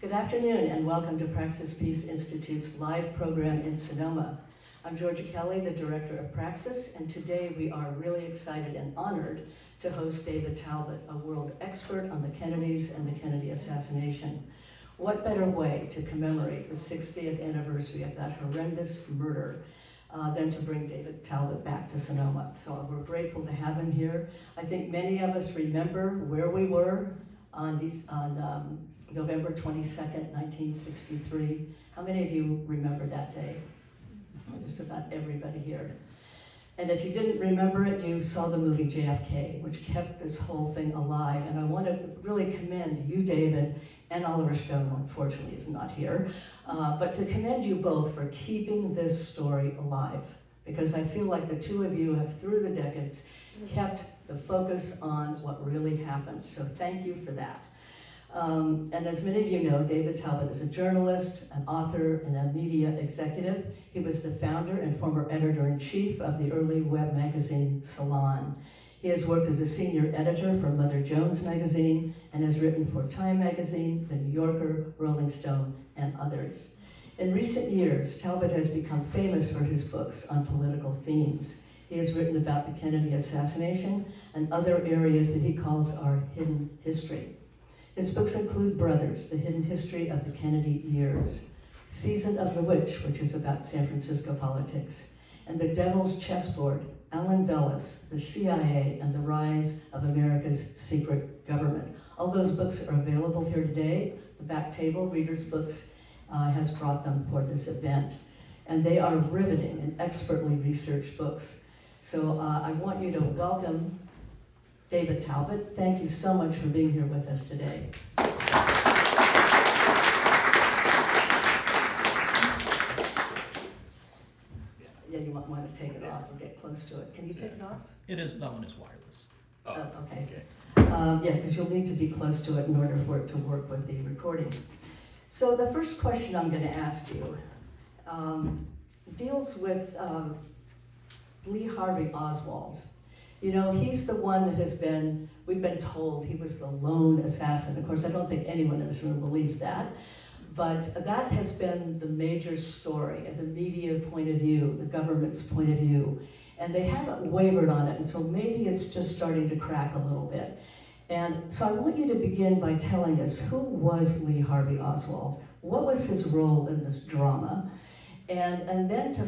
Good afternoon and welcome to Praxis Peace Institute's live program in Sonoma. I'm Georgia Kelly, the Director of Praxis, and today we are really excited and honored to host David Talbot, a world expert on the Kennedys and the Kennedy assassination. What better way to commemorate the 60th anniversary of that horrendous murder than to bring David Talbot back to Sonoma. So we're grateful to have him here. I think many of us remember where we were on November 22nd, 1963. How many of you remember that day? Just about everybody here. And if you didn't remember it, you saw the movie JFK, which kept this whole thing alive. And I want to really commend you, David, and Oliver Stone, who unfortunately is not here, but to commend you both for keeping this story alive. Because I feel like the two of you have, through the decades, kept the focus on what really happened. So thank you for that. And as many of you know, David Talbot is a journalist, an author, and a media executive. He was the founder and former editor-in-chief of the early web magazine Salon. He has worked as a senior editor for Mother Jones magazine and has written for Time magazine, The New Yorker, Rolling Stone, and others. In recent years, Talbot has become famous for his books on political themes. He has written about the Kennedy assassination and other areas that he calls our hidden history. His books include Brothers, The Hidden History of the Kennedy Years, Season of the Witch, which is about San Francisco politics, and The Devil's Chessboard, Allen Dulles, the CIA, and the Rise of America's Secret Government. All those books are available here today. The back table, Reader's Books, has brought them for this event. And they are riveting and expertly researched books. So I want you to welcome David Talbot. Thank you so much for being here with us today. Yeah, you might want to take it off or get close to it. Can you take it off? It is, that one is wireless. Oh, okay. Yeah, because you'll need to be close to it in order for it to work with the recording. So the first question I'm going to ask you deals with Lee Harvey Oswald. You know, he's the one that we've been told he was the lone assassin. Of course, I don't think anyone in this room believes that, but that has been the major story, the media point of view, the government's point of view, and they haven't wavered on it until maybe it's just starting to crack a little bit. And so I want you to begin by telling us, who was Lee Harvey Oswald? What was his role in this drama? And then to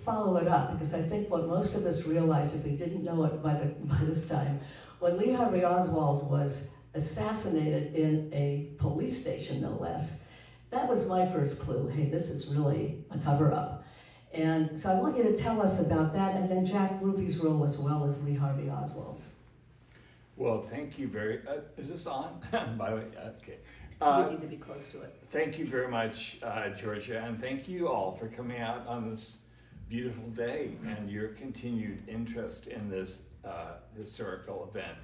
follow it up, because I think what most of us realized, if we didn't know it by this time, when Lee Harvey Oswald was assassinated in a police station, no less, that was my first clue. Hey, this is really a cover-up. And so I want you to tell us about that, and then Jack Ruby's role as well as Lee Harvey Oswald's. Well, thank you is this on? By the way, okay. You need to be close to it. Thank you very much, Georgia, and thank you all for coming out on this beautiful day and your continued interest in this historical event.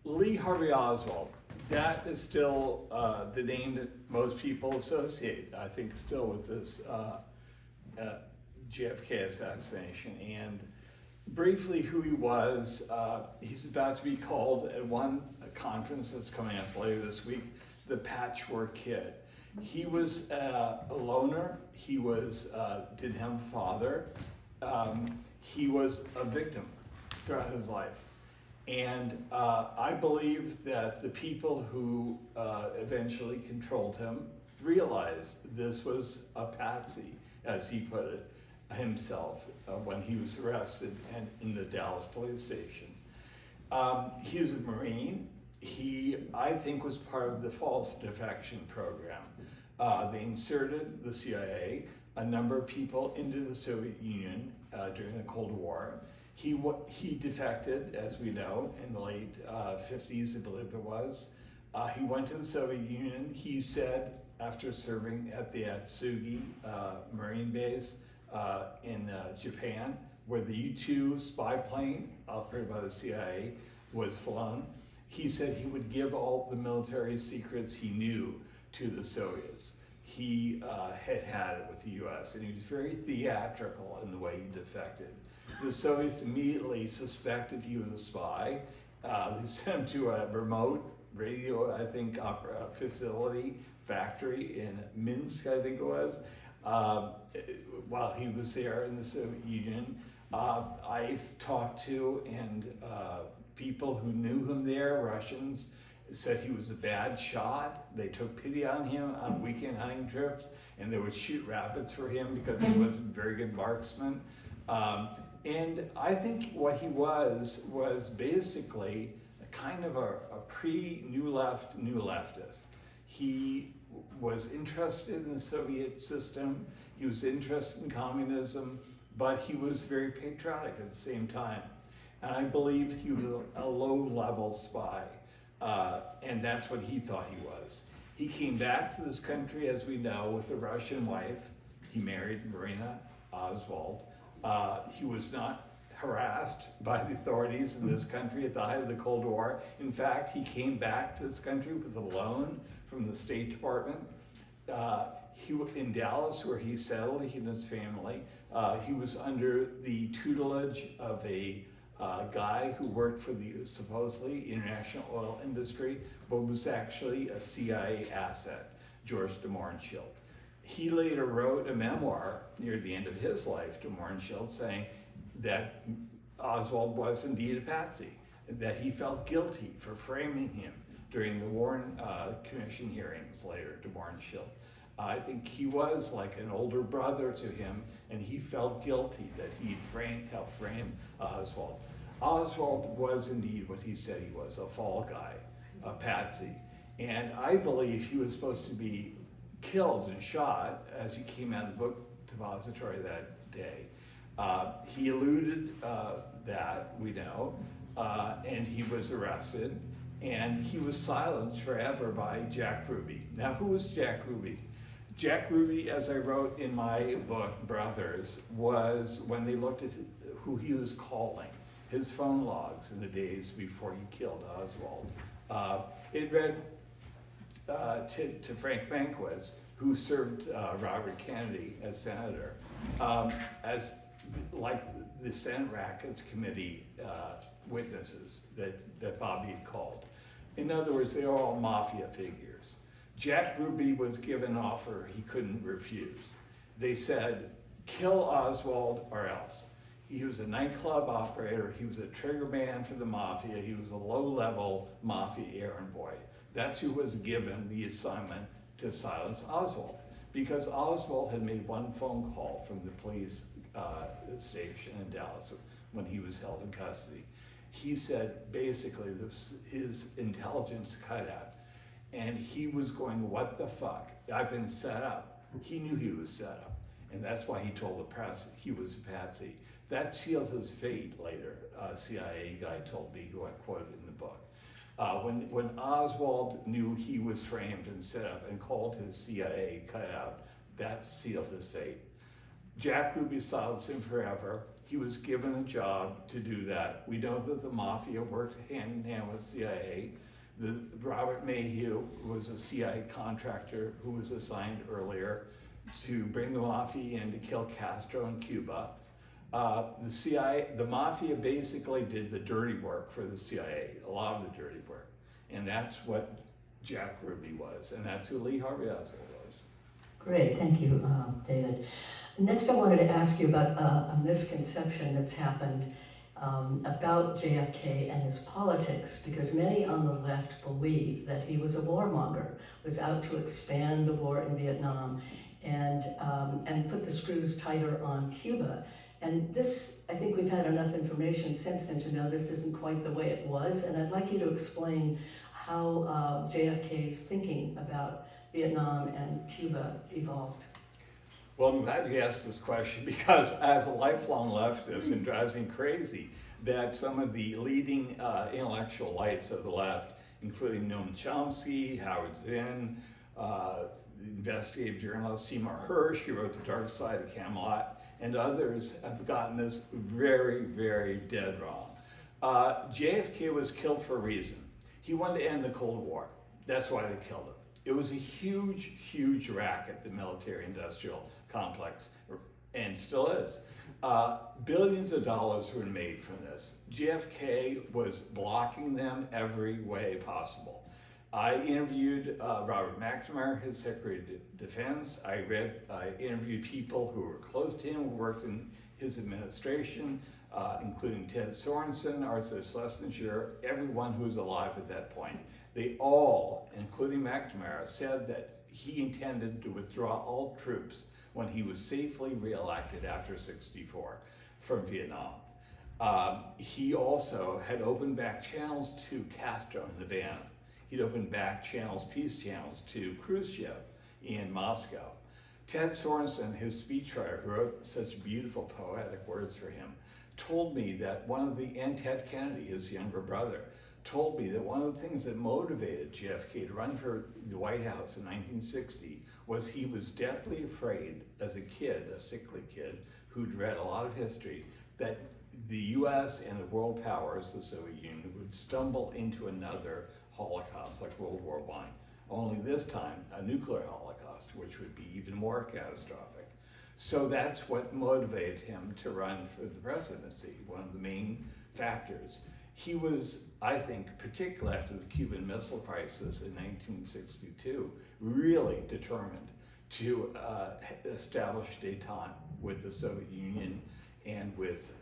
Lee Harvey Oswald, that is still the name that most people associate, I think, still with this JFK assassination. And briefly who he was, he's about to be called at one conference that's coming up later this week, the Patchwork Kid. He was a loner, he didn't have a father, he was a victim throughout his life. And I believe that the people who eventually controlled him realized this was a patsy, as he put it himself, when he was arrested and in the Dallas police station. He was a Marine. He, I think, was part of the false defection program. They inserted the CIA, a number of people into the Soviet Union during the Cold War. He defected, as we know, in the late 50s, I believe it was. He went to the Soviet Union. He said, after serving at the Atsugi Marine base in Japan, where the U-2 spy plane operated by the CIA was flown, he said he would give all the military secrets he knew to the Soviets. He had it with the US, and he was very theatrical in the way he defected. The Soviets immediately suspected he was a spy, They sent him to a remote radio, I think, facility, factory in Minsk, I think it was, while he was there in the Soviet Union. I've talked to people who knew him there, Russians, said he was a bad shot. They took pity on him on weekend hunting trips, and they would shoot rabbits for him because he wasn't a very good marksman. And I think what he was basically a kind of a pre-New leftist. He was interested in the Soviet system, he was interested in communism, but he was very patriotic at the same time. And I believe he was a low-level spy, and that's what he thought he was. He came back to this country, as we know, with a Russian wife. He married Marina Oswald. He was not harassed by the authorities in this country at the height of the Cold War. In fact, he came back to this country with a loan from the State Department. In Dallas, where he settled, he and his family, he was under the tutelage of a guy who worked for the supposedly international oil industry, but was actually a CIA asset, George de Mohrenschildt. He later wrote a memoir near the end of his life to Mohrenschildt saying that Oswald was indeed a patsy, that he felt guilty for framing him during the Warren Commission hearings later to Mohrenschildt. I think he was like an older brother to him, and he felt guilty that he'd helped frame Oswald. Oswald was indeed what he said he was, a fall guy, a patsy. And I believe he was supposed to be killed and shot as he came out of the book depository that day. He eluded that, we know, and he was arrested, and he was silenced forever by Jack Ruby. Now, who was Jack Ruby? Jack Ruby, as I wrote in my book, Brothers, was when they looked at who he was calling, his phone logs in the days before he killed Oswald. It read to Frank Mankiewicz, who served Robert Kennedy as senator, as like the Senate Rackets Committee witnesses that Bobby had called. In other words, they were all mafia figures. Jack Ruby was given an offer he couldn't refuse. They said, kill Oswald or else. He was a nightclub operator, he was a trigger man for the mafia, he was a low-level mafia errand boy. That's who was given the assignment to silence Oswald, because Oswald had made one phone call from the police station in Dallas when he was held in custody. He said basically his intelligence cut out, and he was going, what the fuck? I've been set up. He knew he was set up, and that's why he told the press he was a patsy. That sealed his fate later, a CIA guy told me, who I quoted in the book. When Oswald knew he was framed and set up and called his CIA cutout, that sealed his fate. Jack Ruby silenced him forever. He was given a job to do that. We know that the mafia worked hand in hand with CIA. Robert Mayhew was a CIA contractor who was assigned earlier to bring the mafia in to kill Castro in Cuba. The mafia basically did the dirty work for the CIA, a lot of the dirty work. And that's what Jack Ruby was, and that's who Lee Harvey Oswald was. Great, thank you, David. Next, I wanted to ask you about a misconception that's happened about JFK and his politics, because many on the left believe that he was a warmonger, was out to expand the war in Vietnam and put the screws tighter on Cuba. And this, I think we've had enough information since then to know this isn't quite the way it was, and I'd like you to explain how JFK's thinking about Vietnam and Cuba evolved. Well, I'm glad you asked this question, because as a lifelong leftist, it drives me crazy that some of the leading intellectual lights of the left, including Noam Chomsky, Howard Zinn, investigative journalist Seymour Hersh, who wrote The Dark Side of Camelot, and others have gotten this very, very dead wrong. JFK was killed for a reason. He wanted to end the Cold War. That's why they killed him. It was a huge, huge racket, the military-industrial complex. and still is. Billions of dollars were made from this. JFK was blocking them every way possible. I interviewed Robert McNamara, his Secretary of Defense. I interviewed people who were close to him, who worked in his administration, including Ted Sorensen, Arthur Schlesinger, everyone who was alive at that point. They all, including McNamara, said that he intended to withdraw all troops when he was safely reelected after '64 from Vietnam. He also had opened back channels to Castro in Havana. He'd opened back channels, peace channels, to Khrushchev in Moscow. Ted Sorensen, his speechwriter, who wrote such beautiful poetic words for him, told me that and Ted Kennedy, his younger brother, told me that one of the things that motivated JFK to run for the White House in 1960 was he was deathly afraid as a kid, a sickly kid, who'd read a lot of history, that the US and the world powers, the Soviet Union, would stumble into another Holocaust like World War I. Only this time, a nuclear Holocaust, which would be even more catastrophic. So that's what motivated him to run for the presidency, one of the main factors. He was, I think, particularly after the Cuban Missile Crisis in 1962, really determined to establish détente with the Soviet Union and with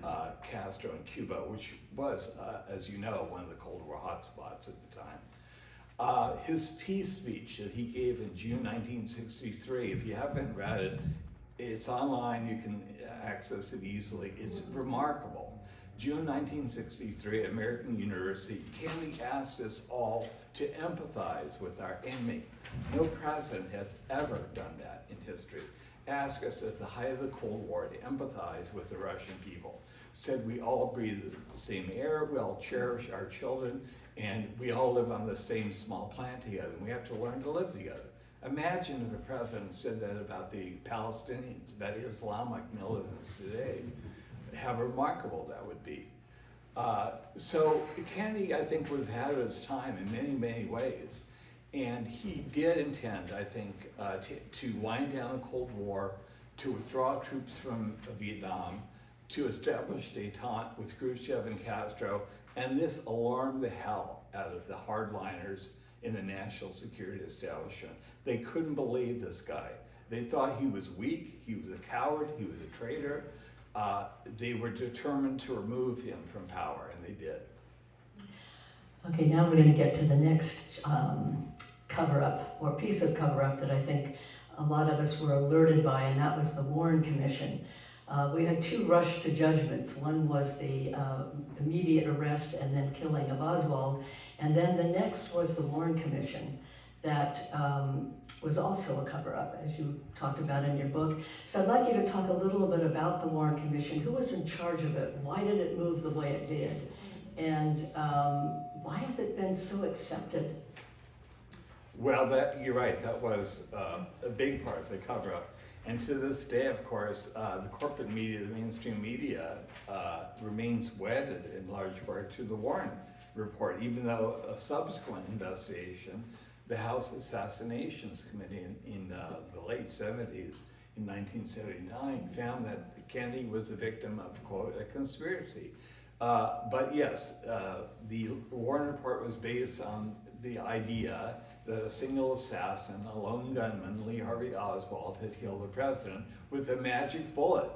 Castro in Cuba, which was, as you know, one of the Cold War hotspots at the time. His peace speech that he gave in June 1963, if you haven't read it, it's online, you can access it easily. It's remarkable. June 1963 at American University, Kennedy asked us all to empathize with our enemy. No president has ever done that in history. Asked us at the height of the Cold War to empathize with the Russian people. Said we all breathe the same air, we all cherish our children, and we all live on the same small planet together, and we have to learn to live together. Imagine if a president said that about the Palestinians, about Islamic militants today. How remarkable that would be. So Kennedy, I think, was ahead of his time in many, many ways. And he did intend, I think, to wind down the Cold War, to withdraw troops from Vietnam, to establish détente with Khrushchev and Castro, and this alarmed the hell out of the hardliners in the national security establishment. They couldn't believe this guy. They thought he was weak, he was a coward, he was a traitor. They were determined to remove him from power, and they did. Okay, now we're going to get to the next cover-up, or piece of cover-up that I think a lot of us were alerted by, and that was the Warren Commission. We had two rush to judgments. One was the immediate arrest and then killing of Oswald, and then the next was the Warren Commission that was also a cover-up, as you talked about in your book. So I'd like you to talk a little bit about the Warren Commission. Who was in charge of it? Why did it move the way it did? And why has it been so accepted? Well, you're right, that was a big part of the cover-up. And to this day, of course, the corporate media, the mainstream media, remains wedded in large part to the Warren report, even though a subsequent investigation, the House Assassinations Committee in the late 70s, in 1979, found that Kennedy was the victim of, quote, a conspiracy. But yes, the Warren report was based on the idea that a single assassin, a lone gunman, Lee Harvey Oswald, had killed the president with a magic bullet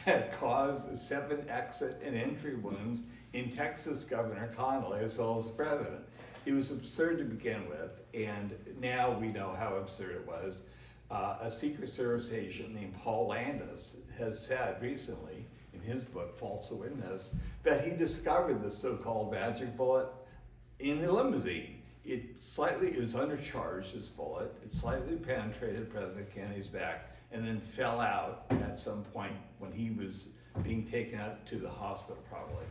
that caused 7 exit and entry wounds in Texas Governor Connally as well as the president. It was absurd to begin with, and now we know how absurd it was. A Secret Service agent named Paul Landis has said recently in his book, False Witness, that he discovered the so-called magic bullet in the limousine. It was undercharged, this bullet. It slightly penetrated President Kennedy's back and then fell out at some point when he was being taken out to the hospital, probably.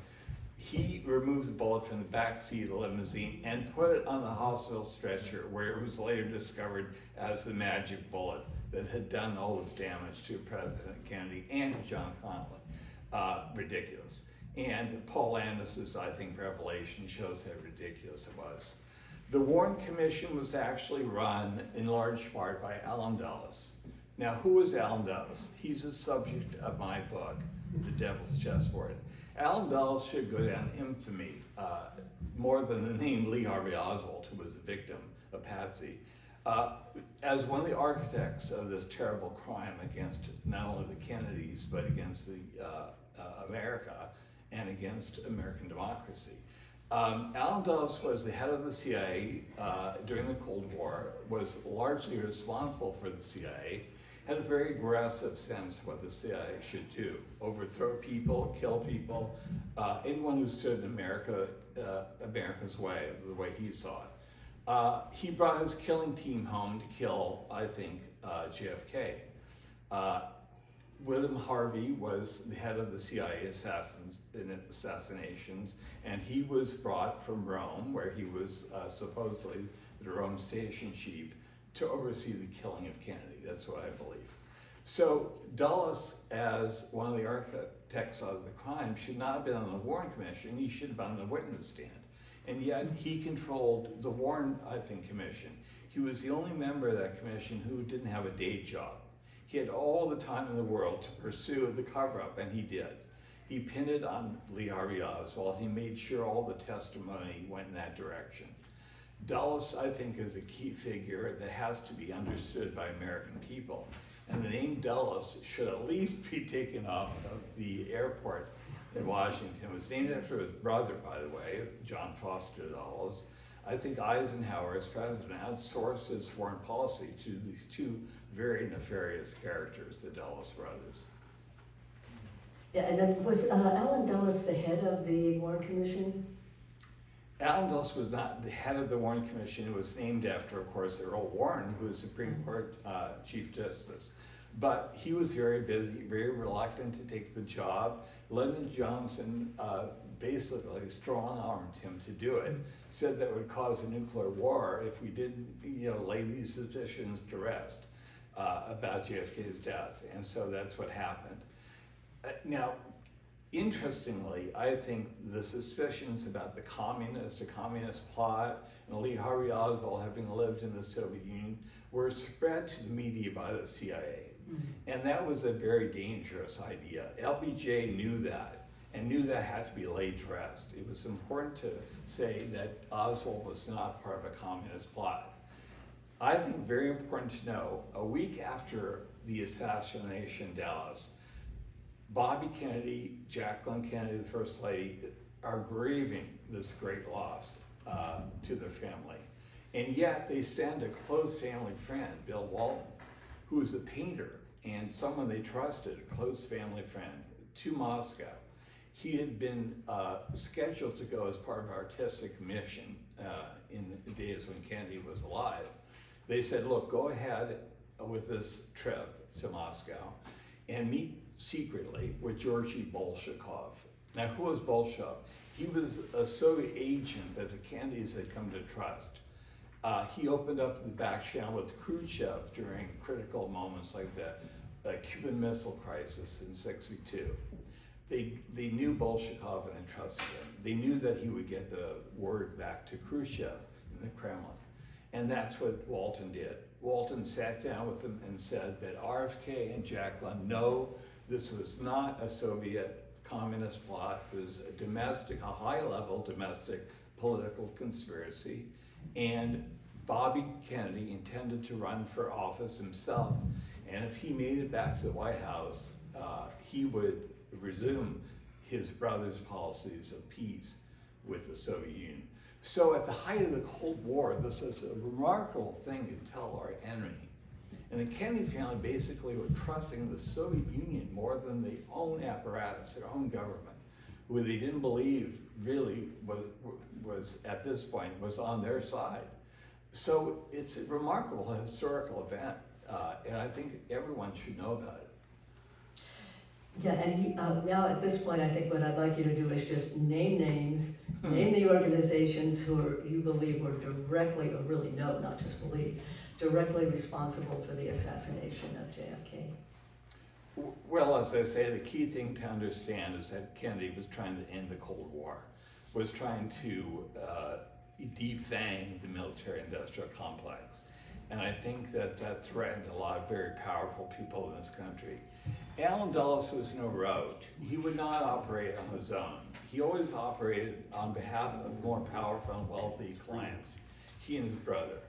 He removed the bullet from the back seat of the limousine and put it on the hospital stretcher, where it was later discovered as the magic bullet that had done all this damage to President Kennedy and John Connally. Ridiculous. And Paul Landis's, I think, revelation shows how ridiculous it was. The Warren Commission was actually run in large part by Allen Dulles, Now, who was Allen Dulles? He's a subject of my book, The Devil's Chessboard. Allen Dulles should go down in infamy more than the name Lee Harvey Oswald, who was a victim of Patsy, as one of the architects of this terrible crime against not only the Kennedys, but against America and against American democracy. Allen Dulles was the head of the CIA during the Cold War, was largely responsible for the CIA, had a very aggressive sense of what the CIA should do: overthrow people, kill people, anyone who stood in America's way, the way he saw it. He brought his killing team home to kill, I think, JFK. William Harvey was the head of the CIA assassinations, and he was brought from Rome, where he was supposedly the Rome station chief, to oversee the killing of Kennedy. That's what I believe. So Dulles, as one of the architects of the crime, should not have been on the Warren Commission. He should have been on the witness stand. And yet he controlled the Warren, I think, Commission. He was the only member of that commission who didn't have a day job. He had all the time in the world to pursue the cover-up, and he did. He pinned it on Lee Harvey Oswald. He made sure all the testimony went in that direction. Dulles, I think, is a key figure that has to be understood by American people. And the name Dulles should at least be taken off of the airport in Washington. It was named after his brother, by the way, John Foster Dulles. I think Eisenhower, as president, outsourced his foreign policy to these two very nefarious characters, the Dulles brothers. Yeah, and then was Allen Dulles the head of the Warren Commission? Allen Dulles was not the head of the Warren Commission. It was named after, of course, Earl Warren, who was Supreme Court Chief Justice. But he was very busy, very reluctant to take the job. Lyndon Johnson basically strong-armed him to do it, said that would cause a nuclear war if we didn't, lay these suspicions to rest about JFK's death. And so that's what happened. Now, interestingly, I think the suspicions about the communist plot, and Lee Harvey Oswald having lived in the Soviet Union were spread to the media by the CIA. Mm-hmm. And that was a very dangerous idea. LBJ knew that, and knew that had to be laid to rest. It was important to say that Oswald was not part of a communist plot. I think very important to know, a week after the assassination in Dallas, Bobby Kennedy, Jacqueline Kennedy, the First Lady, are grieving this great loss to their family. And yet they send a close family friend, Bill Walton, who is a painter and someone they trusted, a close family friend, to Moscow. He had been scheduled to go as part of an artistic mission in the days when Kennedy was alive. They said, look, go ahead with this trip to Moscow and meet secretly with Georgy Bolshakov. Now, who was Bolshakov? He was a Soviet agent that the Kennedys had come to trust. He opened up the back channel with Khrushchev during critical moments like the Cuban Missile Crisis in '62. They knew Bolshakov and trusted him. They knew that he would get the word back to Khrushchev in the Kremlin. And that's what Walton did. Walton sat down with them and said that RFK and Jacqueline, no, this was not a Soviet communist plot. It was a high-level domestic political conspiracy. And Bobby Kennedy intended to run for office himself. And if he made it back to the White House, he would resume his brother's policies of peace with the Soviet Union. So at the height of the Cold War, this is a remarkable thing to tell our enemy. And the Kennedy family basically were trusting the Soviet Union more than their own apparatus, their own government, who they didn't believe really was at this point, was on their side. So it's a remarkable historical event, and I think everyone should know about it. Yeah, and now at this point, I think what I'd like you to do is just name names, name the organizations who you believe were directly, or really no, not just believe, directly responsible for the assassination of JFK. Well, as I say, the key thing to understand is that Kennedy was trying to end the Cold War, was trying to defang the military-industrial complex. And I think that that threatened a lot of very powerful people in this country. Allen Dulles was no rogue. He would not operate on his own. He always operated on behalf of more powerful and wealthy clients, he and his brother.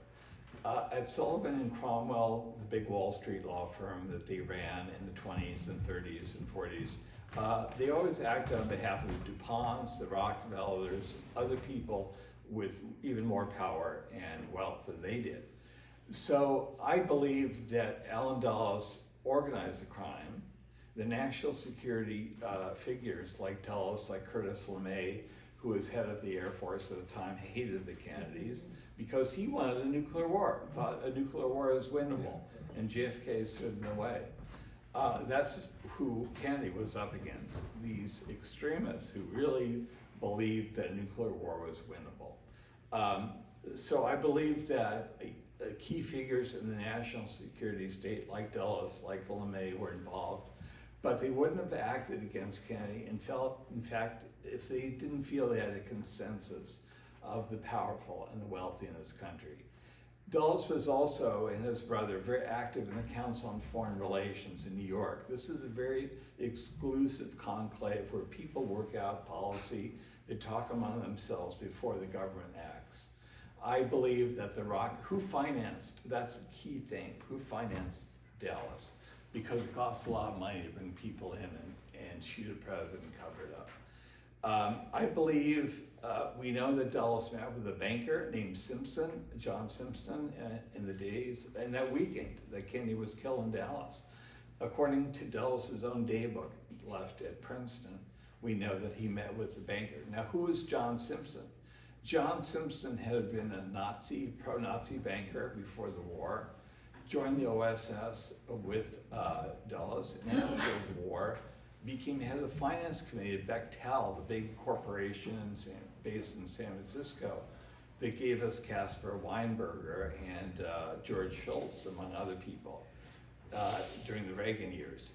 At Sullivan and Cromwell, the big Wall Street law firm that they ran in the 20s and 30s and 40s, they always acted on behalf of the DuPonts, the Rockefellers, other people with even more power and wealth than they did. So I believe that Allen Dulles organized the crime. The national security figures like Dulles, like Curtis LeMay, who was head of the Air Force at the time, hated the Kennedys because he wanted a nuclear war, thought a nuclear war is winnable, and JFK stood in the way. That's who Kennedy was up against, these extremists who really believed that a nuclear war was winnable. So I believe that key figures in the national security state, like Dulles, like LeMay, were involved, but they wouldn't have acted against Kennedy and felt, in fact, if they didn't feel they had a consensus of the powerful and the wealthy in this country. Dulles was also, and his brother, very active in the Council on Foreign Relations in New York. This is a very exclusive conclave where people work out policy, they talk among themselves before the government acts. I believe that who financed, that's a key thing, who financed Dallas? Because it costs a lot of money to bring people in and shoot a president and cover it up. I believe we know that Dulles met with a banker named Simpson, John Simpson, in the days, and that weekend that Kennedy was killed in Dallas. According to Dulles' own daybook left at Princeton, we know that he met with the banker. Now, who is John Simpson? John Simpson had been a Nazi, pro-Nazi banker before the war, joined the OSS with Dulles, and after the war, became head of the finance committee at Bechtel, the big corporation based in San Francisco that gave us Caspar Weinberger and George Shultz, among other people, during the Reagan years.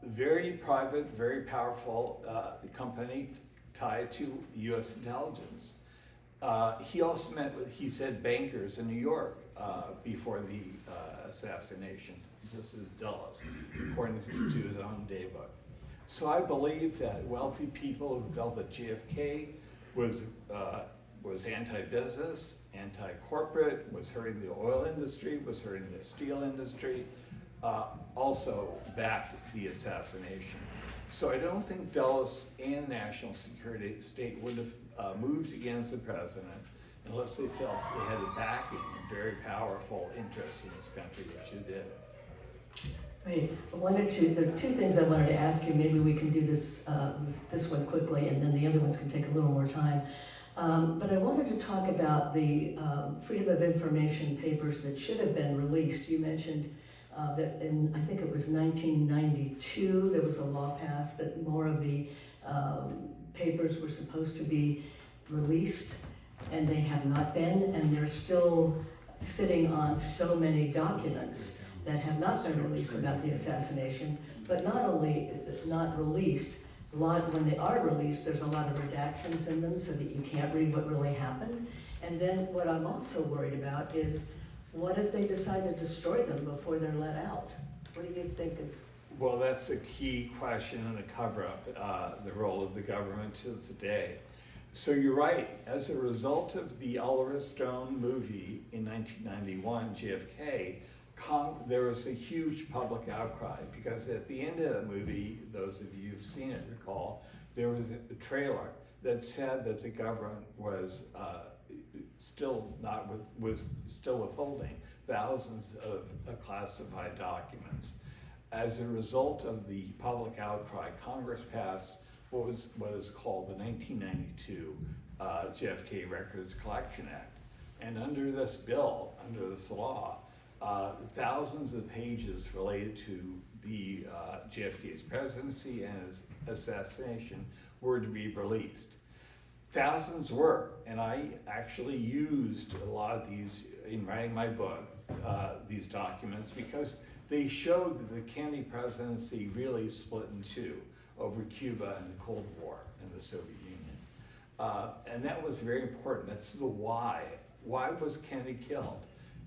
Very private, very powerful company tied to U.S. intelligence. He also met with, he said, bankers in New York before the assassination. This is Dulles, according to his own daybook. So I believe that wealthy people who felt that JFK was anti-business, anti-corporate, was hurting the oil industry, was hurting the steel industry, also backed the assassination. So I don't think Dulles and national security state would have moved against the president unless they felt they had the backing of very powerful interests in this country, which they did. Great. There are two things I wanted to ask you. Maybe we can do this one quickly, and then the other ones can take a little more time. But I wanted to talk about the Freedom of Information papers that should have been released. You mentioned that in, I think it was 1992, there was a law passed that more of the papers were supposed to be released, and they have not been, and they're still sitting on so many documents that have not been released about the assassination. But not only not released, when they are released, there's a lot of redactions in them so that you can't read what really happened. And then what I'm also worried about is, what if they decide to destroy them before they're let out? What do you think is? Well, that's a key question in the cover-up, the role of the government to today. So you're right, as a result of the Oliver Stone movie in 1991, JFK, there was a huge public outcry because at the end of the movie, those of you who've seen it recall, there was a trailer that said that the government was still withholding thousands of classified documents. As a result of the public outcry, Congress passed what is called the 1992 JFK Records Collection Act. And under this bill, under this law, thousands of pages related to the JFK's presidency and his assassination were to be released. Thousands were, and I actually used a lot of these in writing my book, these documents, because they showed that the Kennedy presidency really split in two over Cuba and the Cold War and the Soviet Union. And that was very important. That's the why. Why was Kennedy killed?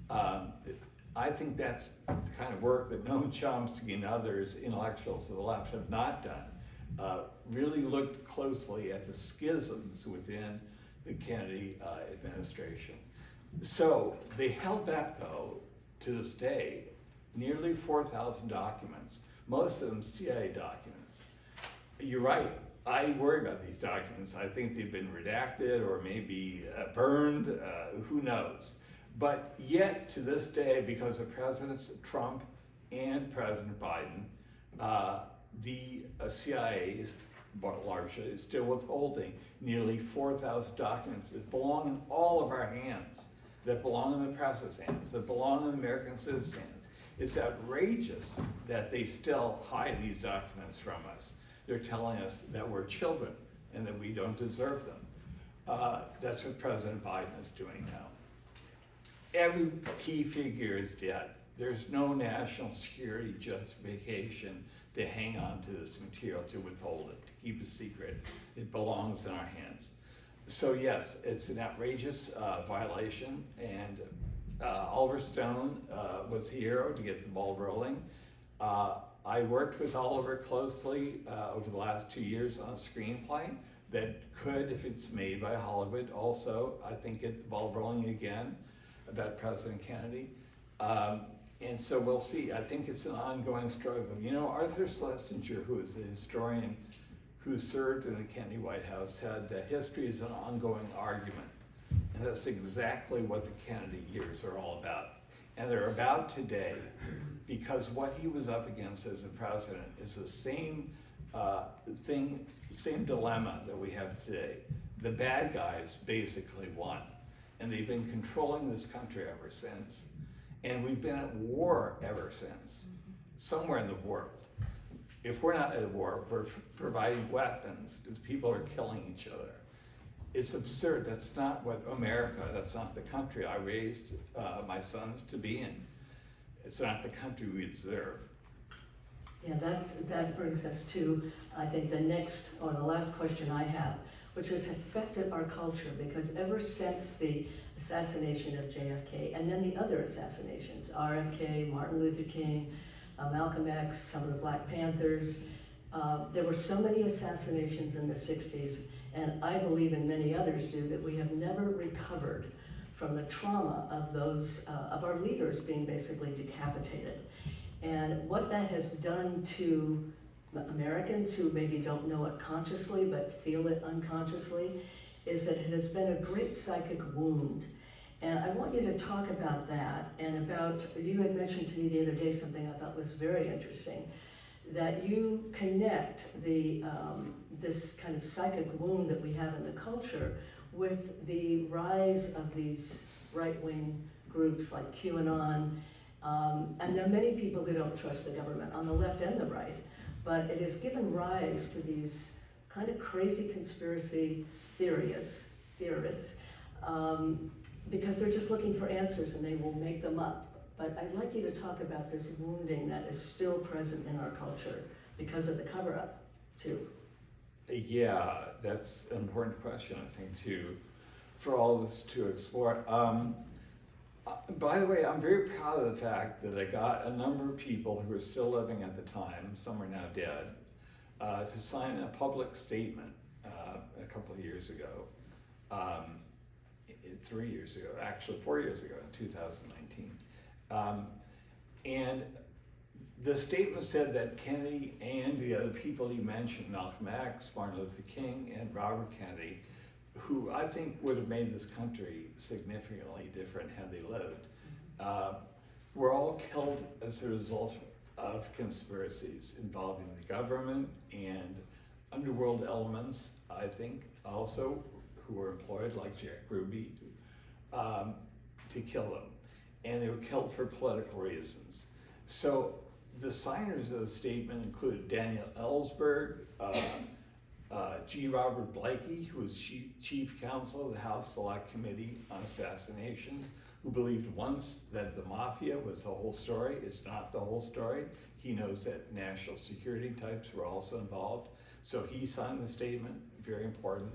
I think that's the kind of work that Noam Chomsky and others, intellectuals of the left, have not done. Really looked closely at the schisms within the Kennedy administration. So they held back, though, to this day, nearly 4,000 documents, most of them CIA documents. You're right, I worry about these documents. I think they've been redacted or maybe burned, who knows. But yet, to this day, because of Presidents Trump and President Biden, the CIA is largely still withholding nearly 4,000 documents that belong in all of our hands, that belong in the press's hands, that belong in American citizens' hands. It's outrageous that they still hide these documents from us. They're telling us that we're children and that we don't deserve them. That's what President Biden is doing now. Every key figure is dead. There's no national security justification to hang on to this material, to withhold it, to keep it secret. It belongs in our hands. So yes, it's an outrageous violation, and Oliver Stone was the hero to get the ball rolling. I worked with Oliver closely over the last 2 years on a screenplay that could, if it's made by Hollywood, also, I think, get the ball rolling again about President Kennedy. And so we'll see. I think it's an ongoing struggle. You know, Arthur Schlesinger, who is a historian who served in the Kennedy White House, said that history is an ongoing argument. And that's exactly what the Kennedy years are all about. And they're about today, because what he was up against as a president is the same same dilemma that we have today. The bad guys basically won, and they've been controlling this country ever since. And we've been at war ever since, somewhere in the world. If we're not at war, we're providing weapons because people are killing each other. It's absurd. That's not what America, that's not the country I raised my sons to be in. It's not the country we deserve. Yeah, that brings us to, I think, the next, or the last question I have, which has affected our culture, because ever since the assassination of JFK, and then the other assassinations, RFK, Martin Luther King, Malcolm X, some of the Black Panthers, there were so many assassinations in the 60s, and I believe, and many others do, that we have never recovered from the trauma of those, of our leaders being basically decapitated. And what that has done to Americans who maybe don't know it consciously but feel it unconsciously is that it has been a great psychic wound. And I want you to talk about that, and about, you had mentioned to me the other day something I thought was very interesting, that you connect the this kind of psychic wound that we have in the culture with the rise of these right-wing groups like QAnon. And there are many people who don't trust the government on the left and the right, but it has given rise to these kind of crazy conspiracy theorists, because they're just looking for answers and they will make them up. But I'd like you to talk about this wounding that is still present in our culture because of the cover-up, too. Yeah, that's an important question, I think, for all of us to explore. By the way, I'm very proud of the fact that I got a number of people who were still living at the time, some are now dead, to sign a public statement a couple of years ago, 3 years ago, actually 4 years ago, in 2019. And the statement said that Kennedy and the other people he mentioned, Malcolm X, Martin Luther King, and Robert Kennedy, who I think would have made this country significantly different had they lived, were all killed as a result of conspiracies involving the government and underworld elements, I think, also, who were employed, like Jack Ruby, to kill them. And they were killed for political reasons. So the signers of the statement included Daniel Ellsberg, G. Robert Blakey, who was chief counsel of the House Select Committee on Assassinations, who believed once that the mafia was the whole story. It's not the whole story. He knows that national security types were also involved. So he signed the statement, very important.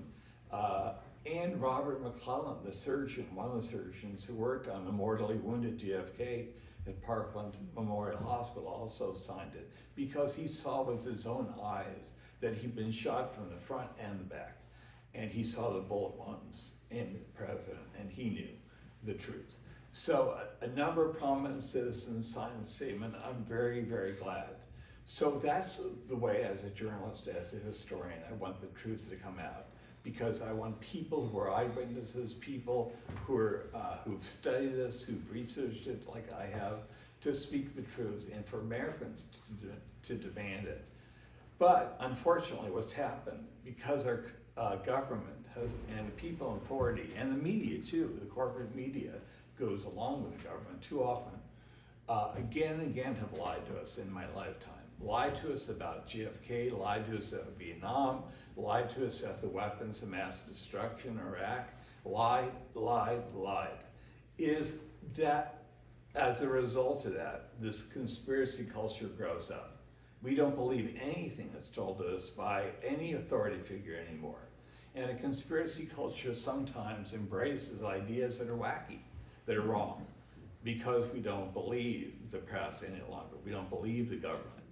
And Robert McClellan, the surgeon, one of the surgeons who worked on the mortally wounded JFK at Parkland Memorial Hospital, also signed it because he saw with his own eyes that he'd been shot from the front and the back. And he saw the bullet wounds in the president, and he knew the truth. So a number of prominent citizens signed the statement. I'm very, very glad. So that's the way, as a journalist, as a historian, I want the truth to come out, because I want people who are eyewitnesses, people who are who've studied this, who've researched it like I have, to speak the truth, and for Americans to demand it. But unfortunately, what's happened, because our government has, and the people in authority, and the media too, the corporate media goes along with the government too often, again and again have lied to us in my lifetime. Lied to us about JFK, lied to us about Vietnam, lied to us about the weapons of mass destruction, Iraq, lied. Is that, as a result of that, this conspiracy culture grows up. We don't believe anything that's told to us by any authority figure anymore. And a conspiracy culture sometimes embraces ideas that are wacky, that are wrong, because we don't believe the press any longer. We don't believe the government.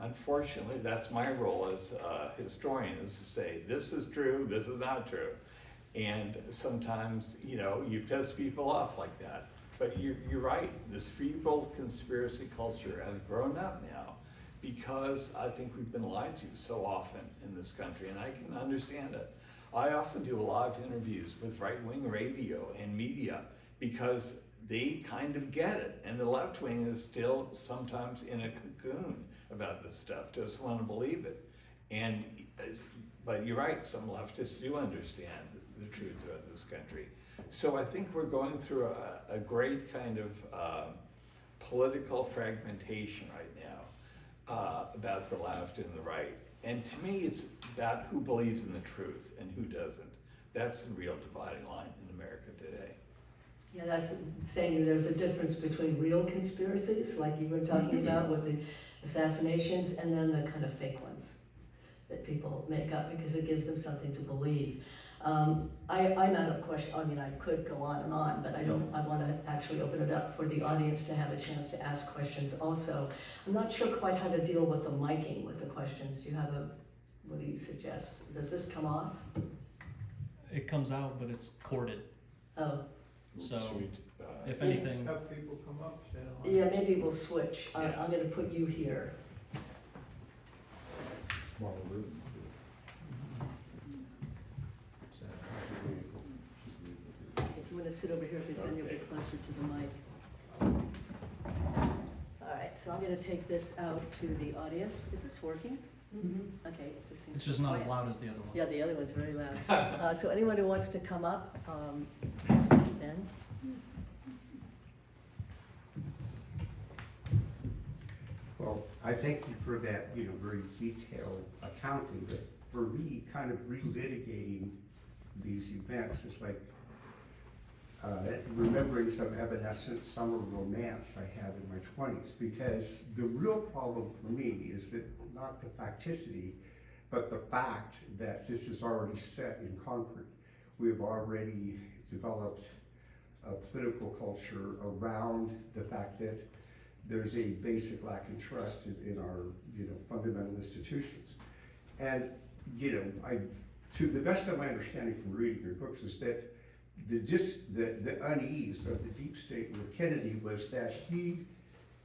Unfortunately, that's my role as a historian, is to say, this is true, this is not true. And sometimes, you piss people off like that. But you're right, this feeble conspiracy culture has grown up now because I think we've been lied to so often in this country, and I can understand it. I often do a lot of interviews with right-wing radio and media because they kind of get it, and the left wing is still sometimes in a cocoon about this stuff, just want to believe it. But you're right, some leftists do understand the truth about this country. So I think we're going through a great kind of political fragmentation right now about the left and the right. And to me, it's about who believes in the truth and who doesn't. That's the real dividing line in America today. Yeah, that's saying there's a difference between real conspiracies, like you were talking about with the assassinations, and then the kind of fake ones that people make up because it gives them something to believe. I'm out of question. I mean, I could go on and on, but I want to actually open it up for the audience to have a chance to ask questions also. I'm not sure quite how to deal with the miking with the questions. Do you have what do you suggest? Does this come off? It comes out, but it's corded. Oh. So, if Yeah. anything, Have people come up, Yeah, maybe we'll switch. I'm going to put you here. Smaller room. If you want to sit over here, because then you'll be closer to the mic. All right, so I'm going to take this out to the audience. Is this working? Mm-hmm. Okay, it just seems it's just not as quiet. loud as the other one. Yeah, the other one's very loud. So anyone who wants to come up, Ben? Well, I thank you for that, very detailed accounting, but for me, kind of relitigating these events is like remembering some evanescent summer romance I had in my 20s, because the real problem for me is that not the facticity, but the fact that this is already set in concrete. We've already developed a political culture around the fact that there's a basic lack of trust in our, fundamental institutions. And, to the best of my understanding from reading your books is that the unease of the deep state with Kennedy was that he,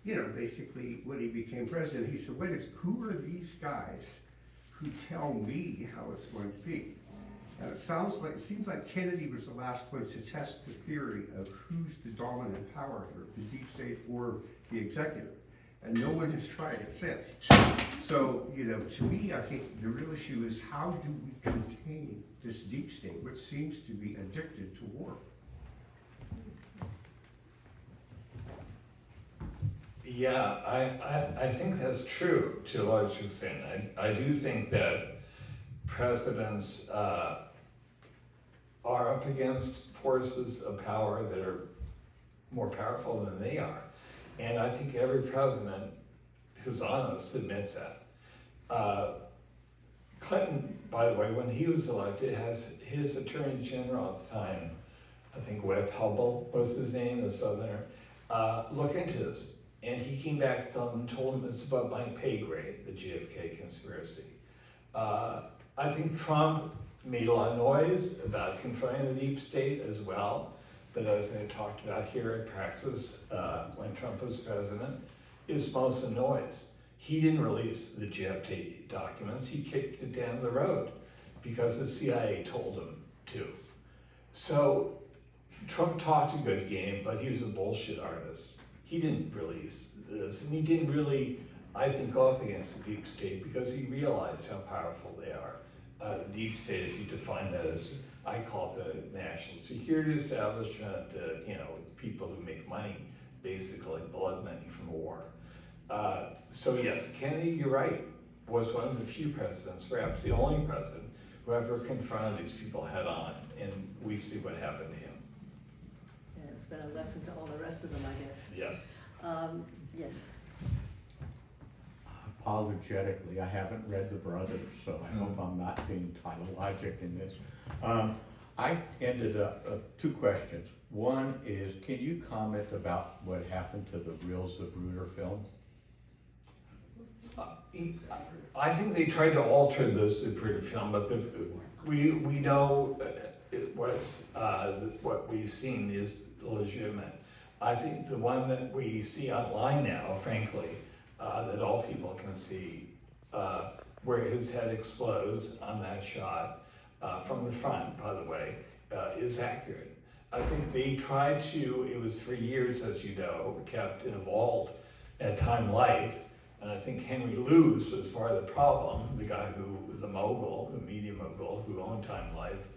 basically when he became president, he said, who are these guys who tell me how it's going to be? And it seems like Kennedy was the last one to test the theory of who's the dominant power here, the deep state or the executive. And no one has tried it since. So, to me, I think the real issue is how do we contain this deep state, which seems to be addicted to war? Yeah, I think that's true to a large extent. I do think that presidents are up against forces of power that are more powerful than they are. And I think every president who's honest admits that. Clinton, by the way, when he was elected, has his Attorney General at the time, I think Webb Talbot was his name, the Southerner, look into this. And he came back to Clinton and told him it's above my pay grade, the JFK conspiracy. I think Trump made a lot of noise about confronting the deep state as well. But as I talked about here at Praxis, when Trump was president, it was mostly noise. He didn't release the JFK documents, he kicked it down the road because the CIA told him to. So Trump talked a good game, but he was a bullshit artist. He didn't release this, and he didn't really, I think, go up against the deep state because he realized how powerful they are. The deep state, if you define that as, I call it the national security establishment, people who make money, basically blood money from war. So yes, Kennedy, you're right, was one of the few presidents, perhaps the only president, who ever confronted these people head on, and we see what happened to him. Yeah, it's been a lesson to all the rest of them, I guess. Yeah. Yes. Apologetically, I haven't read The Brothers, so I hope I'm not being tautologic in this. I ended up, two questions. One is, can you comment about what happened to the Reels of Bruder film? I think they tried to alter the Zapruder film, but we know what we've seen is legitimate. I think the one that we see online now, frankly, that all people can see, where his head explodes on that shot, from the front, by the way, is accurate. I think they tried to, it was for years, as you know, kept in a vault at Time Life, and I think Henry Luce was part of the problem, the guy who was a mogul, the media mogul, who owned Time Life.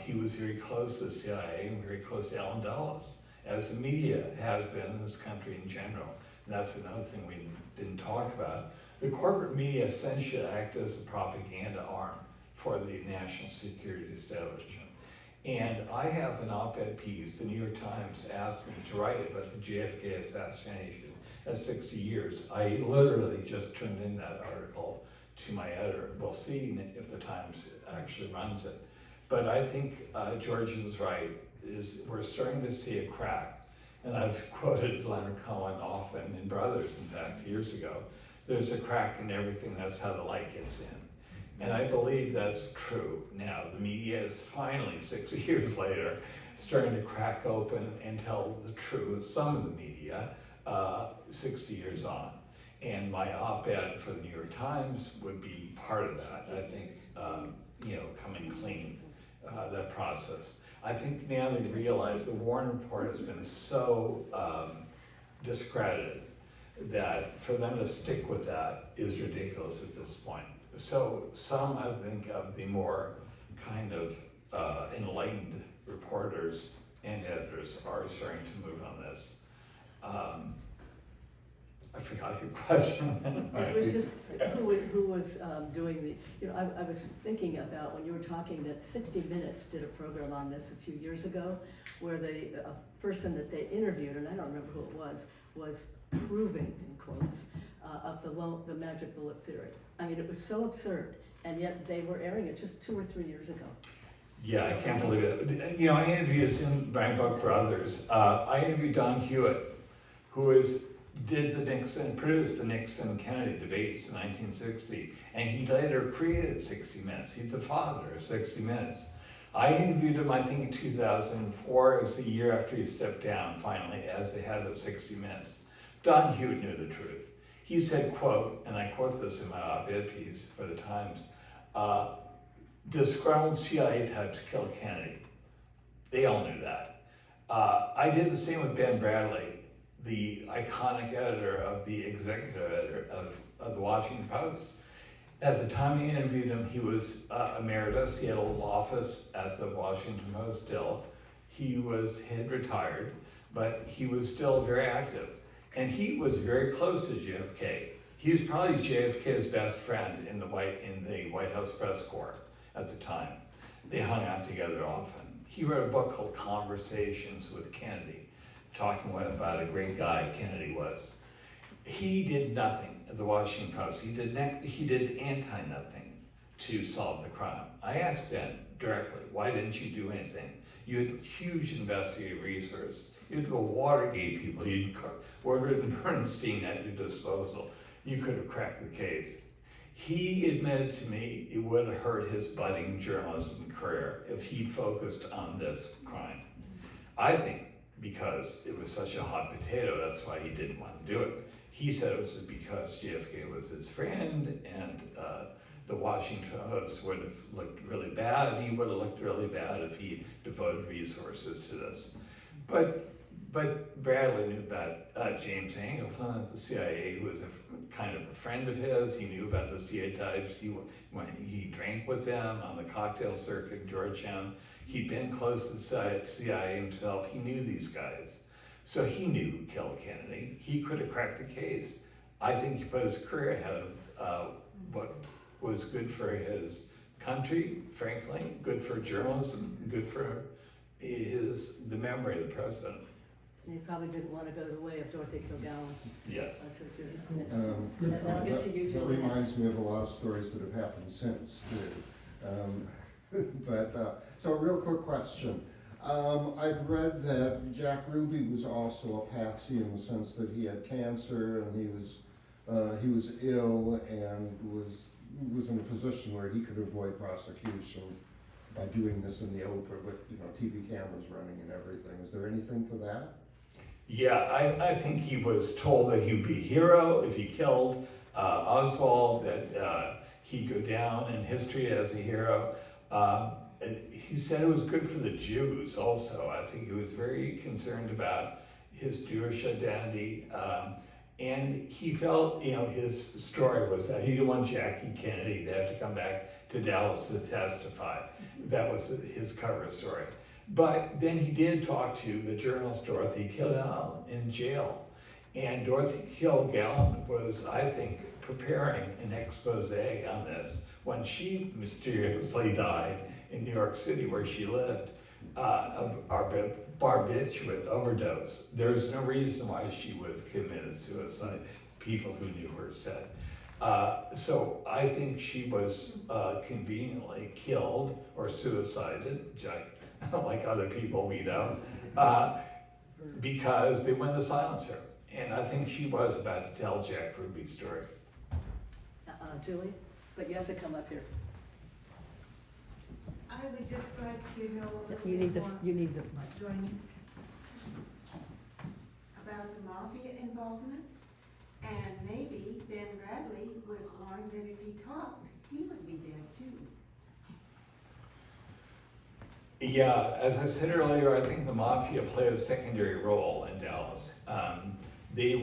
He was very close to the CIA and very close to Allen Dulles, as the media has been in this country in general. And that's another thing we didn't talk about. The corporate media essentially act as a propaganda arm for the national security establishment. And I have an op-ed piece, the New York Times asked me to write about the JFK assassination at 60 years. I literally just turned in that article to my editor. We'll see if the Times actually runs it. But I think George is right, we're starting to see a crack. And I've quoted Leonard Cohen often in Brothers, in fact, years ago. There's a crack in everything, that's how the light gets in. And I believe that's true now. The media is finally, 60 years later, starting to crack open and tell the truth, some of the media, 60 years on. And my op-ed for the New York Times would be part of that. I think, coming clean, that process. I think now they realize the Warren Report has been so discredited that for them to stick with that is ridiculous at this point. So some, I think, of the more kind of enlightened reporters and editors are starting to move on this. I forgot your question. It was just who was doing the, I was thinking about when you were talking that 60 Minutes did a program on this a few years ago where a person that they interviewed, and I don't remember who it was proving, in quotes, of the magic bullet theory. I mean, it was so absurd, and yet they were airing it just 2 or 3 years ago. Yeah, I can't believe it. I interviewed this in my book Brothers. I interviewed Don Hewitt, who produced the Nixon-Kennedy debates in 1960, and he later created 60 Minutes. He's the father of 60 Minutes. I interviewed him, I think, in 2004. It was the year after he stepped down, finally, as the head of 60 Minutes. Don Hewitt knew the truth. He said, quote, and I quote this in my op-ed piece for the Times, disgruntled CIA types killed Kennedy. They all knew that. I did the same with Ben Bradley, the iconic editor of the executive editor of the Washington Post. At the time I interviewed him, he was emeritus. He had a little office at the Washington Post still. He had retired, but he was still very active. And he was very close to JFK. He was probably JFK's best friend in the White House press corps at the time. They hung out together often. He wrote a book called Conversations with Kennedy, talking about a great guy Kennedy was. He did nothing at the Washington Post. He did anti-nothing to solve the crime. I asked Ben directly, why didn't you do anything? You had huge investigative resources. You had to go Watergate people. You'd Woodward and Bernstein at your disposal. You could have cracked the case. He admitted to me it would have hurt his budding journalism career if he'd focused on this crime. I think because it was such a hot potato, that's why he didn't want to do it. He said it was because JFK was his friend and the Washington Post would have looked really bad. He would have looked really bad if he devoted resources to this. But Bradley knew about James Angleton at the CIA, who was kind of a friend of his. He knew about the CIA types. He drank with them on the cocktail circuit in Georgetown. He'd been close to the CIA himself. He knew these guys. So he knew who killed Kennedy. He could have cracked the case. I think he put his career ahead of what was good for his country, frankly, good for journalism, good for the memory of the president. And you probably didn't want to go the way of Dorothy Kilgallen. Yes. Since you're dismissed. Good And I'll point. get to you, That Julie, reminds next. me of a lot of stories that have happened since, too. So a real quick question. I've read that Jack Ruby was also a patsy in the sense that he had cancer and he was ill and was in a position where he could avoid prosecution by doing this in the open with, TV cameras running and everything. Is there anything to that? Yeah, I think he was told that he would be a hero if he killed Oswald, that he'd go down in history as a hero. He said it was good for the Jews also. I think he was very concerned about his Jewish identity. And he felt, his story was that he didn't want Jackie Kennedy to have to come back to Dallas to testify. That was his cover story. But then he did talk to the journalist Dorothy Kilgallen in jail. And Dorothy Kilgallen was, I think, preparing an expose on this when she mysteriously died in New York City where she lived of barbiturate overdose. There's no reason why she would have committed suicide, people who knew her said. So I think she was conveniently killed or suicided, like other people we know, because they wanted to silence her. And I think she was about to tell Jack Ruby's story. Julie, but you have to come up here. I would just like to know a little You need bit the, more you need the mic. about the mafia involvement, and maybe Ben Bradley was warned that if he talked, he would be dead too. Yeah, as I said earlier, I think the mafia played a secondary role in Dallas. They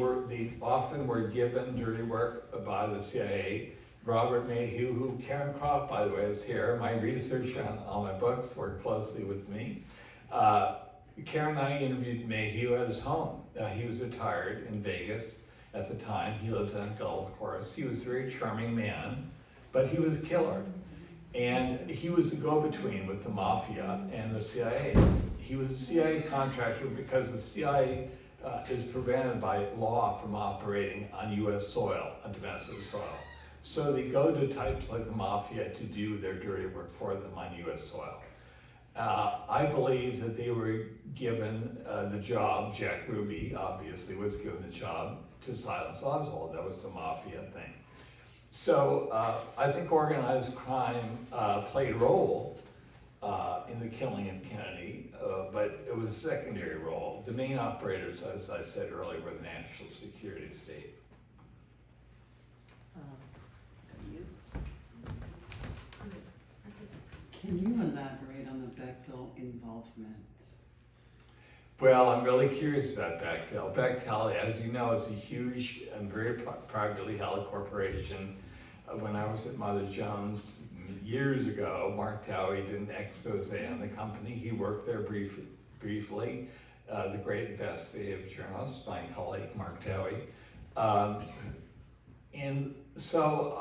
often were given dirty work by the CIA. Robert Mayhew, who Karen Croft, by the way, is here. My research on all my books worked closely with me. Karen and I interviewed Mayhew at his home. He was retired in Vegas at the time. He lived on golf course. He was a very charming man, but he was a killer. And he was the go-between with the mafia and the CIA. He was a CIA contractor because the CIA is prevented by law from operating on US soil, on domestic soil. So they go to types like the mafia to do their dirty work for them on US soil. I believe that they were given the job, Jack Ruby obviously was given the job to silence Oswald. That was the mafia thing. So I think organized crime played a role in the killing of Kennedy, but it was a secondary role. The main operators, as I said earlier, were the national security state. You. Can you elaborate on the Bechtel involvement? Well, I'm really curious about Bechtel. Bechtel, as you know, is a huge and very privately held corporation. When I was at Mother Jones years ago, Mark Dowie did an expose on the company. He worked there briefly. The great investigative journalist, my colleague Mark Dowie. And so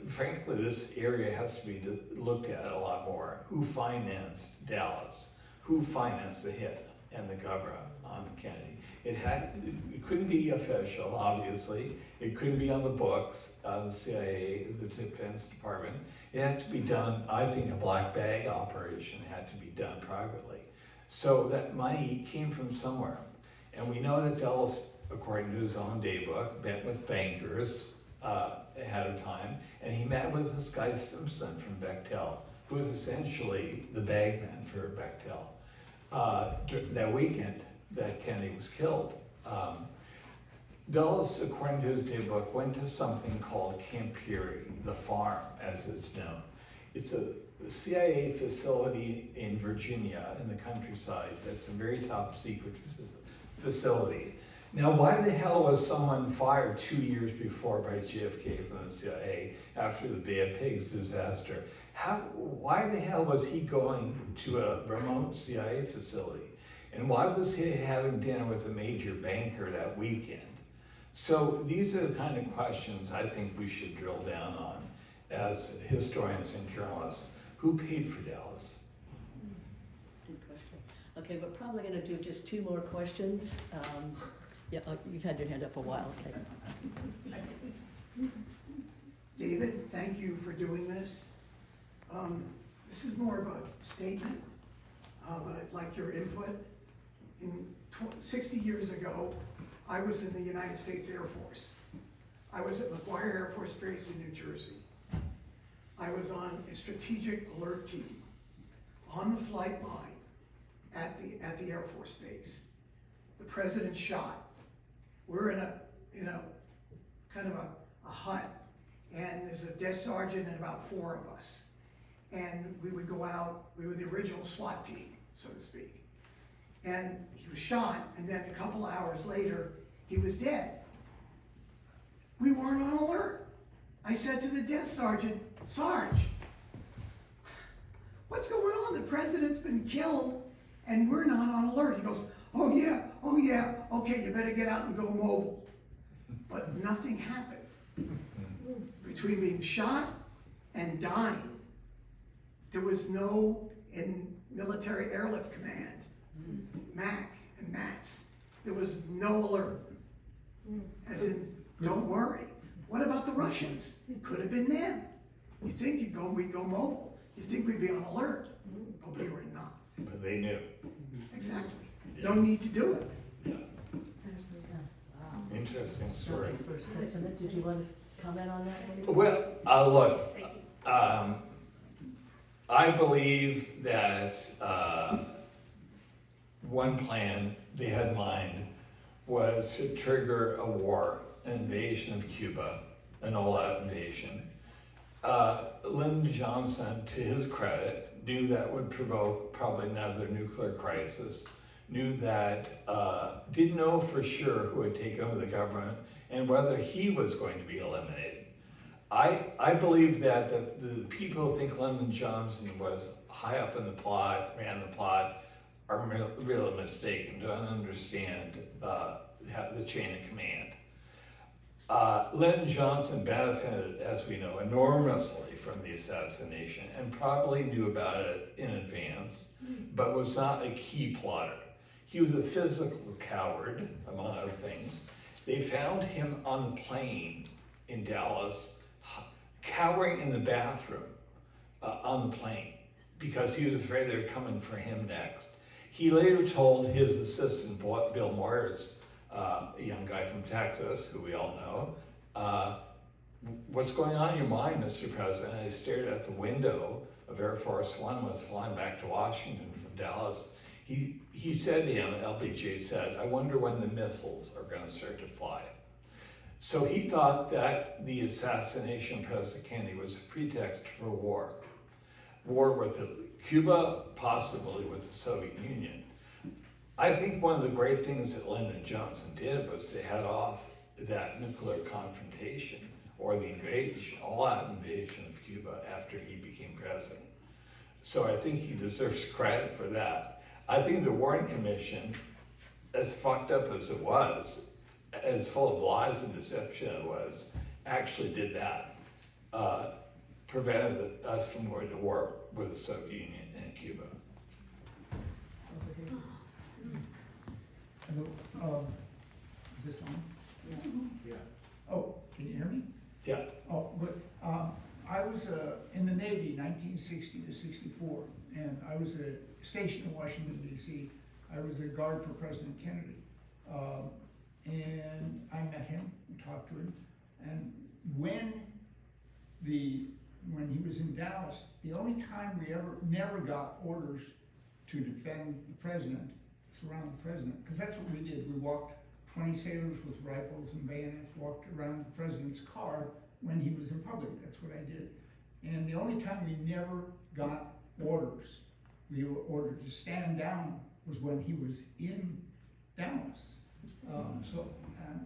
frankly, this area has to be looked at a lot more. Who financed Dallas? Who financed the hit? and the cover-up on Kennedy. It couldn't be official, obviously. It couldn't be on the books, the CIA, the Defense Department. It had to be done, I think a black bag operation had to be done privately. So that money came from somewhere. And we know that Dulles, according to his own daybook, met with bankers ahead of time, and he met with this guy Simpson from Bechtel, who was essentially the bagman for Bechtel. That weekend that Kennedy was killed, Dulles, according to his daybook, went to something called Camp Peary, the farm, as it's known. It's a CIA facility in Virginia, in the countryside. That's a very top secret facility. Now, why the hell was someone fired 2 years before by JFK from the CIA after the Bay of Pigs disaster? Why the hell was he going to a remote CIA facility? And why was he having dinner with a major banker that weekend? So these are the kind of questions I think we should drill down on as historians and journalists. Who paid for Dallas? Good question. Okay, we're probably going to do just 2 more questions. Yeah, you've had your hand up a while. Okay. David, thank you for doing this. This is more of a statement, but I'd like your input. 60 years ago, I was in the United States Air Force. I was at McGuire Air Force Base in New Jersey. I was on a strategic alert team on the flight line at the Air Force Base. The president shot. We're in a kind of a hut, and there's a desk sergeant and about 4 of us. And we would go out, we were the original SWAT team, so to speak. And he was shot, and then a couple hours later, he was dead. We weren't on alert. I said to the desk sergeant, "Sarge, what's going on? The president's been killed, and we're not on alert." He goes, oh yeah, okay, you better get out and go mobile. But nothing happened. Between being shot and dying, there was no, in Military Airlift Command, MAC and MATS, there was no alert. As in, don't worry. What about the Russians? Could have been them. You think we'd go mobile. You think we'd be on alert, but we were not. But they knew. Exactly. No need to do it. Yeah. Wow. Interesting story. Okay, First Testament, did you want to comment on that? Well, look, I believe that one plan they had in mind was to trigger a war, an invasion of Cuba, an all-out invasion. Lyndon Johnson, to his credit, knew that would provoke probably another nuclear crisis, knew that, didn't know for sure who had taken over the government and whether he was going to be eliminated. I believe that the people who think Lyndon Johnson was high up in the plot, ran the plot, are really mistaken, don't understand the chain of command. Lyndon Johnson benefited, as we know, enormously from the assassination and probably knew about it in advance, but was not a key plotter. He was a physical coward, among other things. They found him on the plane in Dallas, cowering in the bathroom on the plane because he was afraid they were coming for him next. He later told his assistant, Bill Moyers, a young guy from Texas, who we all know, "What's going on in your mind, Mr. President?" And I stared at the window of Air Force One was flying back to Washington from Dallas. He said to him, LBJ said, "I wonder when the missiles are going to start to fly." So he thought that the assassination of President Kennedy was a pretext for a war. War with Cuba, possibly with the Soviet Union. I think one of the great things that Lyndon Johnson did was to head off that nuclear confrontation or the invasion, all-out invasion of Cuba after he became president. So I think he deserves credit for that. I think the Warren Commission, as fucked up as it was, as full of lies and deception it was, actually did that. Prevented us from going to war with the Soviet Union and Cuba. Over here. Hello, is this on? Yeah. Oh, can you hear me? Yeah. Oh, good. I was in the Navy, 1960 to 64, and I was stationed in Washington, D.C. I was a guard for President Kennedy. And I met him and talked to him. And when he was in Dallas, the only time we never got orders to defend the president, surround the president, because that's what we did. We walked 20 sailors with rifles and bayonets, walked around the president's car when he was in public. That's what I did. And the only time we never got orders, we were ordered to stand down, was when he was in Dallas.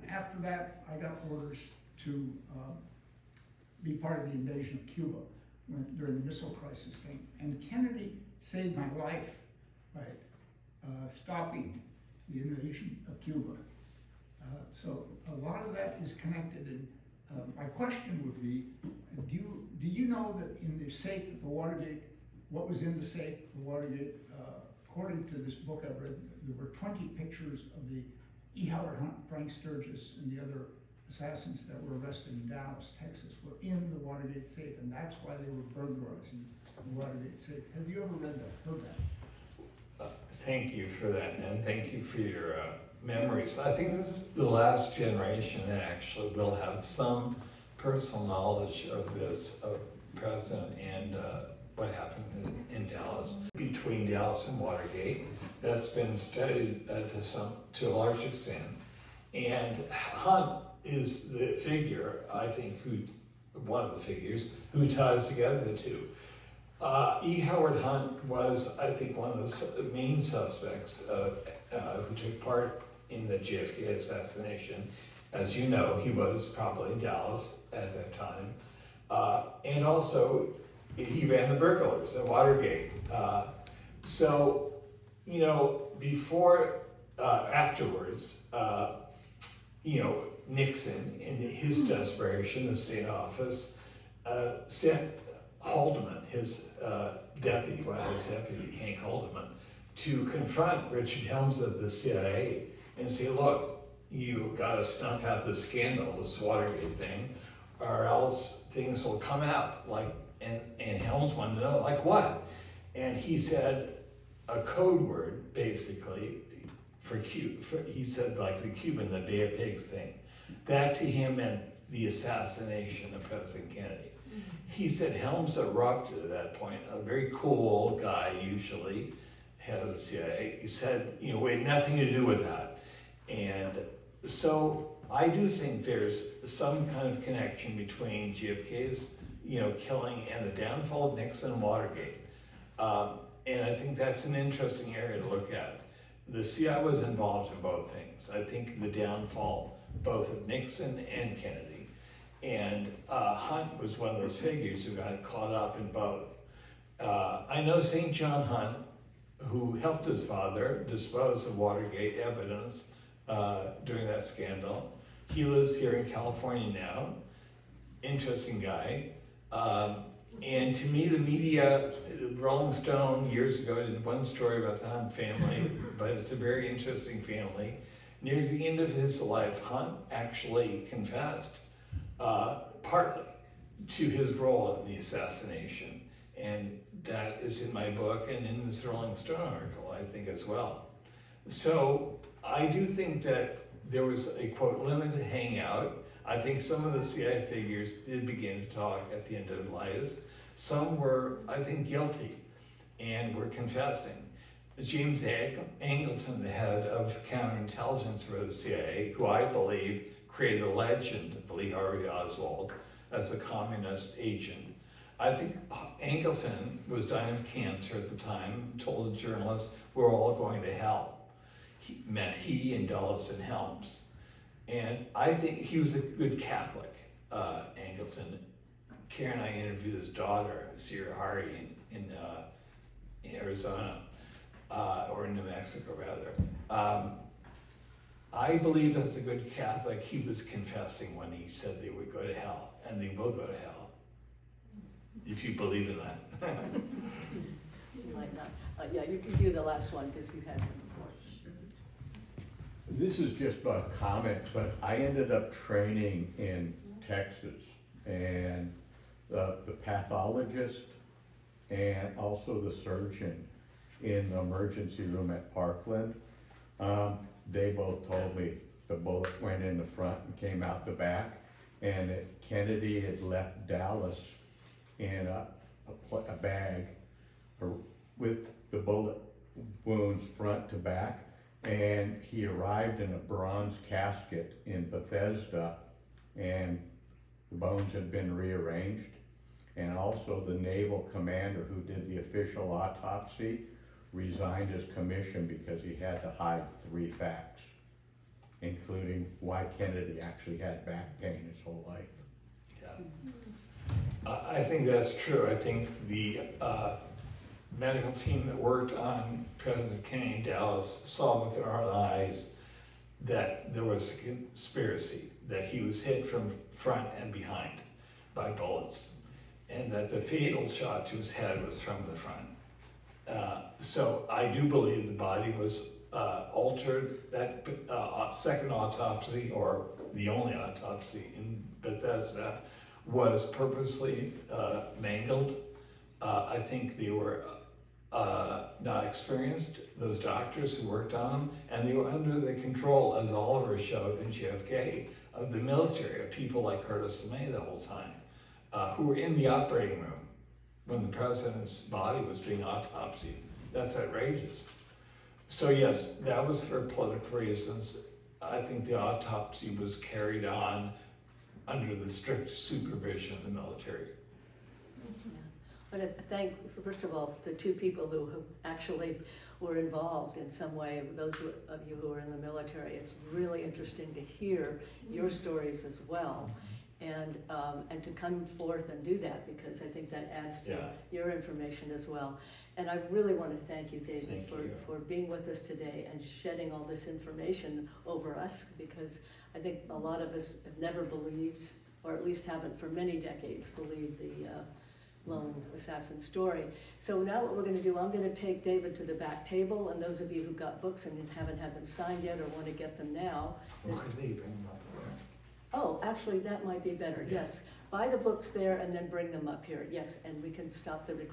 After that, I got orders to be part of the invasion of Cuba during the missile crisis thing. And Kennedy saved my life by stopping the invasion of Cuba. So a lot of that is connected. And my question would be, do you know that in the safe at the Watergate, what was in the safe at the Watergate, according to this book I've read, there were 20 pictures of the E. Howard Hunt, Frank Sturgis, and the other assassins that were arrested in Dallas, Texas, were in the Watergate safe, and that's why they were burglarizing the Watergate safe. Have you ever read that, heard that? Thank you for that, and thank you for your memories. I think this is the last generation that actually will have some personal knowledge of this president and what happened in Dallas. Between Dallas and Watergate, that's been studied to a large extent. And Hunt is the figure, I think, one of the figures who ties together the two. E. Howard Hunt was, I think, one of the main suspects who took part in the JFK assassination. As you know, he was probably in Dallas at that time. And also, he ran the burglars at Watergate. So, you know, afterwards, you know, Nixon, in his desperation, the state office, sent Haldeman, his deputy, Hank Haldeman, to confront Richard Helms of the CIA and say, look, you gotta snuff out this scandal, this Watergate thing, or else things will come out. And Helms wanted to know, like what? And he said a code word, basically, he said like the Cuban, the Bay of Pigs thing. That to him meant the assassination of President Kennedy. He said Helms erupted at that point, a very cool guy, usually, head of the CIA. He said, you know, we had nothing to do with that. And so I do think there's some kind of connection between JFK's, you know, killing and the downfall of Nixon and Watergate. And I think that's an interesting area to look at. The CIA was involved in both things. I think the downfall, both of Nixon and Kennedy. And Hunt was one of those figures who got caught up in both. I know St. John Hunt, who helped his father dispose of Watergate evidence during that scandal. He lives here in California now. Interesting guy. And to me, the media, Rolling Stone years ago did one story about the Hunt family, but it's a very interesting family. Near the end of his life, Hunt actually confessed, partly, to his role in the assassination. And that is in my book and in this Rolling Stone article, I think, as well. So I do think that there was a, quote, limited hangout. I think some of the CIA figures did begin to talk at the end of their lives. Some were, I think, guilty and were confessing. James Angleton, the head of counterintelligence for the CIA, who I believe created the legend of Lee Harvey Oswald as a communist agent. I think Angleton was dying of cancer at the time, told a journalist, we're all going to hell. He and Dulles and Helms. And I think he was a good Catholic, Angleton. Karen and I interviewed his daughter, Sierra Hari, in Arizona, or in New Mexico rather. I believe as a good Catholic, he was confessing when he said they would go to hell, and they will go to hell, if you believe in that. You might not. Yeah, you can do the last one because you had one before. This is just a comment, but I ended up training in Texas, and the pathologist and also the surgeon in the emergency room at Parkland, they both told me the bullet went in the front and came out the back, and that Kennedy had left Dallas in a bag with the bullet wounds front to back, and he arrived in a bronze casket in Bethesda, and the bones had been rearranged. And also the naval commander who did the official autopsy resigned his commission because he had to hide 3 facts, including why Kennedy actually had back pain his whole life. Yeah. I think that's true. I think the medical team that worked on President Kennedy in Dallas saw with their own eyes that there was a conspiracy, that he was hit from front and behind by bullets, and that the fatal shot to his head was from the front. So I do believe the body was altered. That second autopsy, or the only autopsy in Bethesda, was purposely mangled. I think they were not experienced, those doctors who worked on them, and they were under the control, as Oliver showed in JFK, of the military, of people like Curtis LeMay the whole time, who were in the operating room when the president's body was being autopsied. That's outrageous. So yes, that was for political reasons. I think the autopsy was carried on under the strict supervision of the military. I want to thank, first of all, the 2 people who actually were involved in some way, those of you who are in the military. It's really interesting to hear your stories as well, and to come forth and do that, because I think that adds to your information as well. And I really want to thank you, David, for being with us today and shedding all this information over us, because I think a lot of us have never believed, or at least haven't for many decades, believed the lone assassin story. So now what we're going to do, I'm going to take David to the back table, and those of you who got books and haven't had them signed yet or want to get them now. Why they bring them up there? Oh, actually, that might be better, yes. Buy the books there and then bring them up here, yes, and we can stop the recording.